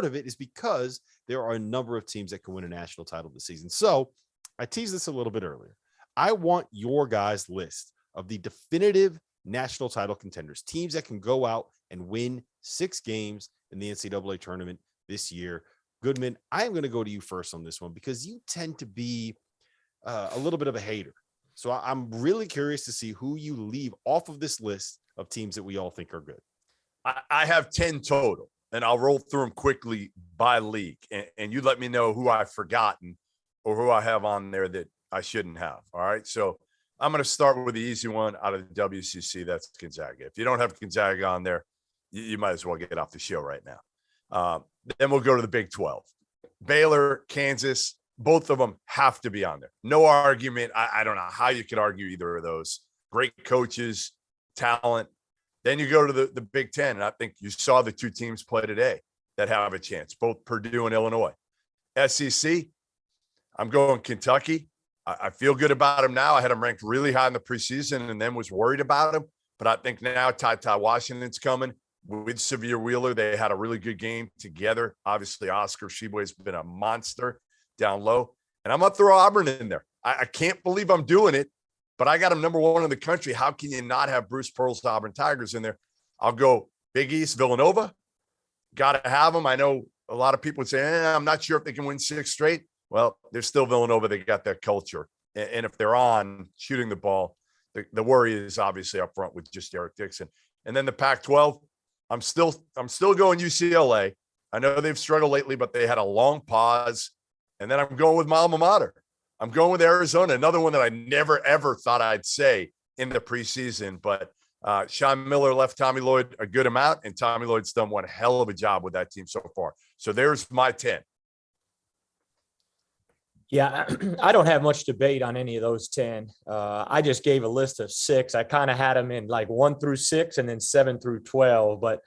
of it is because there are a number of teams that can win a national title this season. So I teased this a little bit earlier. I want your guys' list of the definitive national title contenders, teams that can go out and win 6 games in the NCAA tournament this year. Goodman, I am going to go to you first on this one because you tend to be a little bit of a hater. So I'm really curious to see who you leave off of this list of teams that we all think are good. I have 10 total, and I'll roll through them quickly by league. And you let me know who I've forgotten or who I have on there that I shouldn't have. All right. So I'm going to start with the easy one out of the WCC. That's Gonzaga. If you don't have Gonzaga on there, you might as well get off the show right now. Then we'll go to the Big 12. Baylor, Kansas, both of them have to be on there. No argument. I don't know how you could argue either of those. Great coaches, talent. Then you go to the Big 10, and I think you saw the 2 teams play today that have a chance, both Purdue and Illinois. SEC, I'm going Kentucky. I feel good about them now. I had them ranked really high in the preseason and then was worried about them. But I think now Ty Washington's coming. With Severe Wheeler, they had a really good game together. Obviously, Oscar Tshiebwe has been a monster down low. And I'm going to throw Auburn in there. I can't believe I'm doing it, but I got them number 1 in the country. How can you not have Bruce Pearl's Auburn Tigers in there? I'll go Big East, Villanova. Got to have them. I know a lot of people would say, I'm not sure if they can win 6 straight. Well, they're still Villanova. They got that culture. And if they're on shooting the ball, the worry is obviously up front with just Eric Dixon. And then the Pac-12, I'm still going UCLA. I know they've struggled lately, but they had a long pause. And then I'm going with my alma mater. I'm going with Arizona, another one that I never, ever thought I'd say in the preseason. But Sean Miller left Tommy Lloyd a good amount, and Tommy Lloyd's done one hell of a job with that team so far. So there's my 10. Yeah, I don't have much debate on any of those 10. I just gave a list of 6. I kind of had them in like 1 through 6 and then 7 through 12, but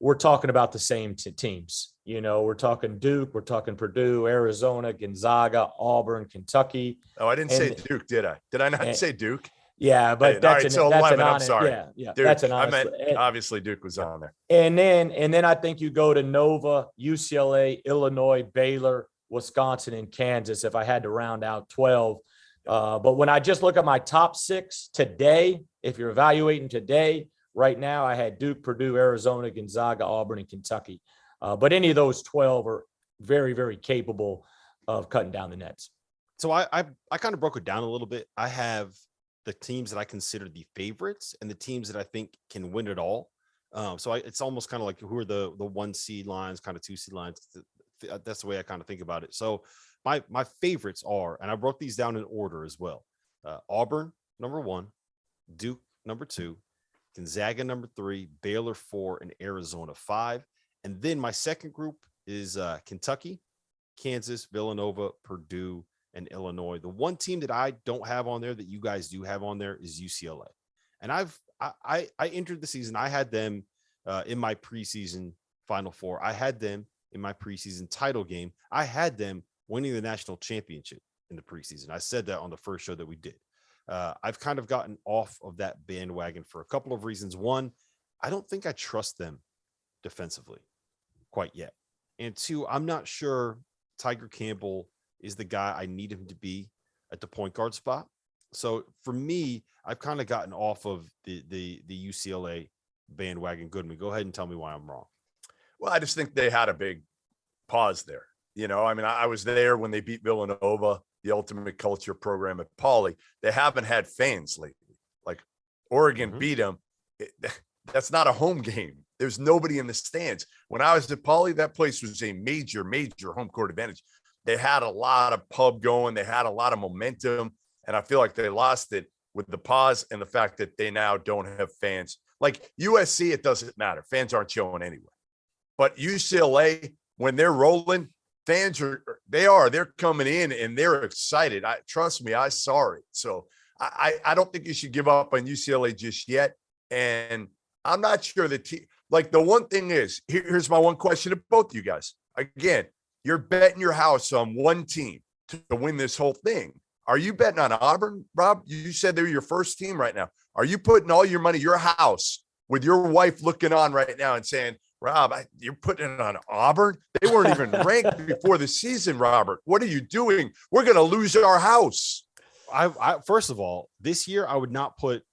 we're talking about the same teams. You know, we're talking Duke, we're talking Purdue, Arizona, Gonzaga, Auburn, Kentucky. Oh, I didn't say Duke, did I? Did I not say Duke? Yeah, but hey, that's, right, so 11, I'm sorry. Yeah, Duke, that's an honest. I meant obviously Duke was on there. And then I think you go to Nova, UCLA, Illinois, Baylor, Wisconsin, and Kansas if I had to round out 12. But when I just look at my top 6 today, if you're evaluating today, right now I had Duke, Purdue, Arizona, Gonzaga, Auburn, and Kentucky. But any of those 12 are very, very capable of cutting down the nets. So I kind of broke it down a little bit. I have the teams that I consider the favorites and the teams that I think can win it all. So it's almost kind of like who are the 1 seed lines, kind of 2 seed lines. That's the way I kind of think about it. So my favorites are, and I broke these down in order as well. Auburn, number 1, Duke, number 2, Gonzaga, number 3, Baylor, 4, and Arizona, 5. And then my second group is Kentucky, Kansas, Villanova, Purdue, and Illinois. The one team that I don't have on there that you guys do have on there is UCLA. And I entered the season. I had them in my preseason Final Four. I had them in my preseason title game. I had them winning the national championship in the preseason. I said that on the first show that we did. I've kind of gotten off of that bandwagon for a couple of reasons. One, I don't think I trust them defensively quite yet. And 2, I'm not sure Tiger Campbell is the guy I need him to be at the point guard spot. So for me, I've kind of gotten off of the UCLA bandwagon. Goodman, go ahead and tell me why I'm wrong. Well, I just think they had a big pause there. You know, I mean, I was there when they beat Villanova, the ultimate culture program at Pauley. They haven't had fans lately. Like Oregon beat them. That's not a home game. There's nobody in the stands. When I was at Pauley, that place was a major, major home court advantage. They had a lot of pub going. They had a lot of momentum. And I feel like they lost it with the pause and the fact that they now don't have fans. Like USC, it doesn't matter. Fans aren't showing anyway. But UCLA, when they're rolling, fans they're coming in and they're excited. Trust me, I saw it. So I don't think you should give up on UCLA just yet. And I'm not sure like the one thing is, here's my one question to both you guys. Again, you're betting your house on one team to win this whole thing. Are you betting on Auburn, Rob? You said they're your first team right now. Are you putting all your money, your house, with your wife looking on right now and saying, Rob, you're putting it on Auburn. They weren't even ranked before the season, Robert. What are you doing? We're going to lose our house. I first of all, this year I would not put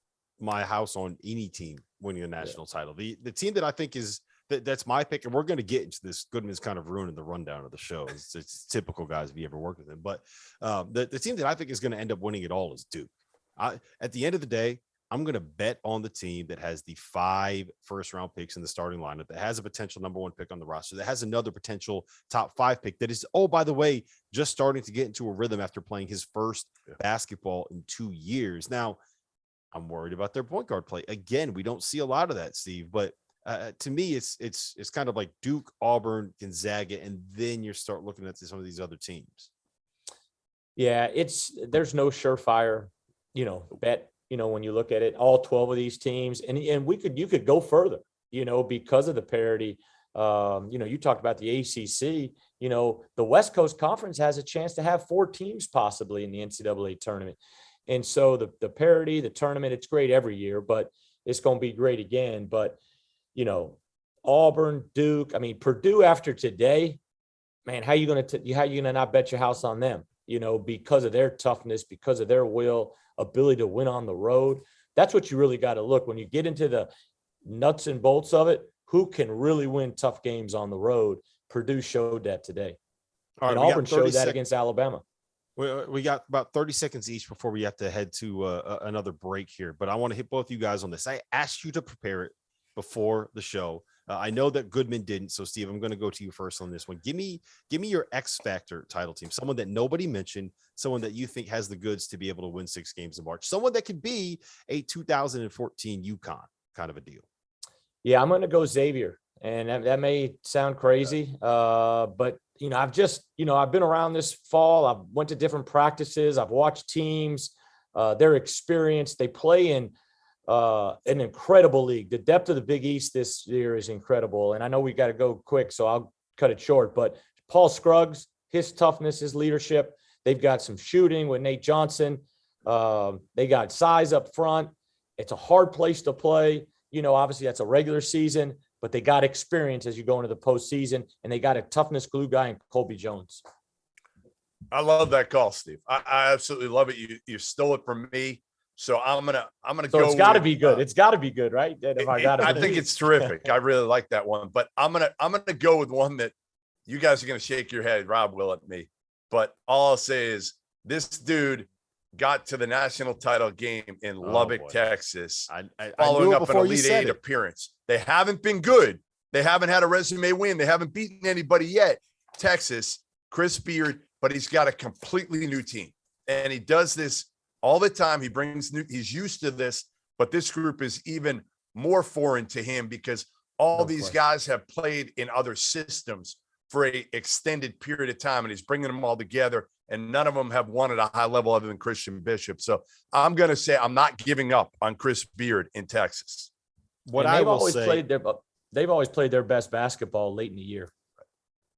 my house on any team winning a national title. The team that I think is that's my pick, and we're going to get into this. Goodman's kind of ruining the rundown of the show. It's typical, guys, if you ever worked with him. But the team that I think is going to end up winning it all is Duke. At the end of the day, I'm going to bet on the team that has the 5 first-round picks in the starting lineup, that has a potential number 1 pick on the roster, that has another potential top 5 pick that is, oh, by the way, just starting to get into a rhythm after playing his first basketball in 2 years. Now, I'm worried about their point guard play. Again, we don't see a lot of that, Steve, but to me, it's kind of like Duke, Auburn, Gonzaga, and then you start looking at some of these other teams. Yeah, there's no surefire, bet. When you look at it, all 12 of these teams, and you could go further, because of the parity. You talked about the ACC. The West Coast Conference has a chance to have 4 teams possibly in the NCAA tournament, and so the parity, the tournament, it's great every year, but it's going to be great again. But Auburn, Duke, Purdue after today, man, how you gonna not bet your house on them? Because of their toughness, because of their ability to win on the road. That's what you really got to look when you get into the nuts and bolts of it. Who can really win tough games on the road? Purdue showed that today. All right, and Auburn showed that against Alabama. We got about 30 seconds each before we have to head to another break here, but I want to hit both you guys on this. I asked you to prepare it before the show. I know that Goodman didn't. So Steve, I'm going to go to you first on this one. Give me your X Factor title team, someone that nobody mentioned, someone that you think has the goods to be able to win 6 games in March, someone that could be a 2014 UConn kind of a deal. Yeah, I'm going to go Xavier, and that may sound crazy, but I've been around this fall. I've went to different practices. I've watched teams, their experience. They play in an incredible league. The depth of the Big East this year is incredible. And I know we got to go quick, so I'll cut it short. But Paul Scruggs, his toughness, his leadership, they've got some shooting with Nate Johnson. They got size up front. It's a hard place to play. Obviously that's a regular season, but they got experience as you go into the postseason, and they got a toughness glue guy in Colby Jones. I love that call, Steve. I absolutely love it. You stole it from me. So I'm gonna so go. It's got to be good. It's got to be good, right? I think it's terrific. I really like that one. But I'm gonna go with one that you guys are gonna shake your head. Rob will at me. But all I'll say is this dude got to the national title game in Lubbock, Texas, following up an Elite 8 appearance. They haven't been good. They haven't had a resume win. They haven't beaten anybody yet. Texas, Chris Beard, but he's got a completely new team, and he does this all the time. He's used to this, but this group is even more foreign to him because these guys have played in other systems for a extended period of time, and he's bringing them all together, and none of them have won at a high level other than Christian Bishop. So I'm going to say I'm not giving up on Chris Beard in Texas. They've always played their best basketball late in the year.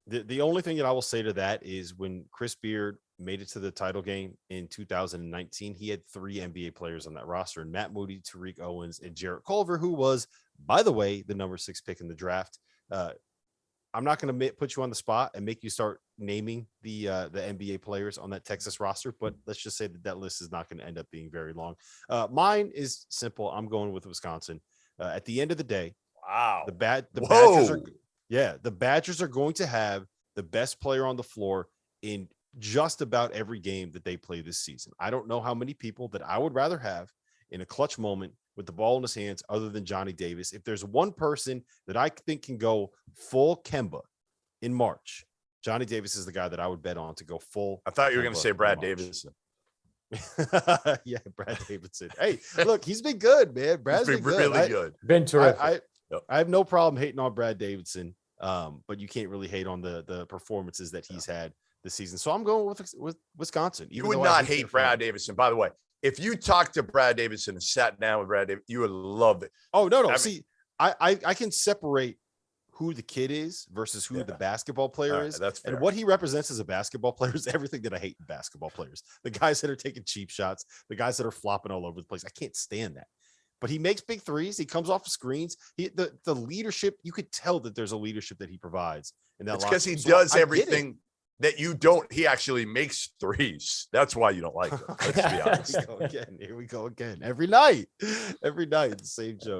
The only thing that I will say to that is when Chris Beard made it to the title game in 2019, he had 3 NBA players on that roster, and Matt Moody, Tariq Owens, and Jarrett Culver, who was, by the way, the number 6 pick in the draft. I'm not going to put you on the spot and make you start naming the NBA players on that Texas roster, but let's just say that list is not going to end up being very long. Mine is simple. I'm going with Wisconsin. At the end of the day, wow, the Badgers are going to have the best player on the floor in just about every game that they play this season. I don't know how many people that I would rather have in a clutch moment with the ball in his hands other than Johnny Davis. If there's one person that I think can go full Kemba in March, Johnny Davis is the guy that I would bet on to go full. I thought you were going to say Brad Davidson. Yeah, Brad Davidson. Hey, look, he's been good, man. Brad's been really good. Been terrific. I have no problem hating on Brad Davidson, but you can't really hate on the performances that he's had this season. So I'm going with Wisconsin. You would not hate Brad Davidson, by the way. If you talked to Brad Davidson and sat down with Brad Davidson, you would love it. Oh, no. See, I can separate who the kid is versus who the basketball player is. That's fair. And what he represents as a basketball player is everything that I hate in basketball players. The guys that are taking cheap shots, the guys that are flopping all over the place. I can't stand that. but he makes big threes. He comes off of screens. The leadership, you could tell that there's a leadership that he provides in that. It's because he room. does I get it. everything that you don't. He actually makes threes. That's why you don't like him. Let's be honest. Here we go again. Every night, the same joke.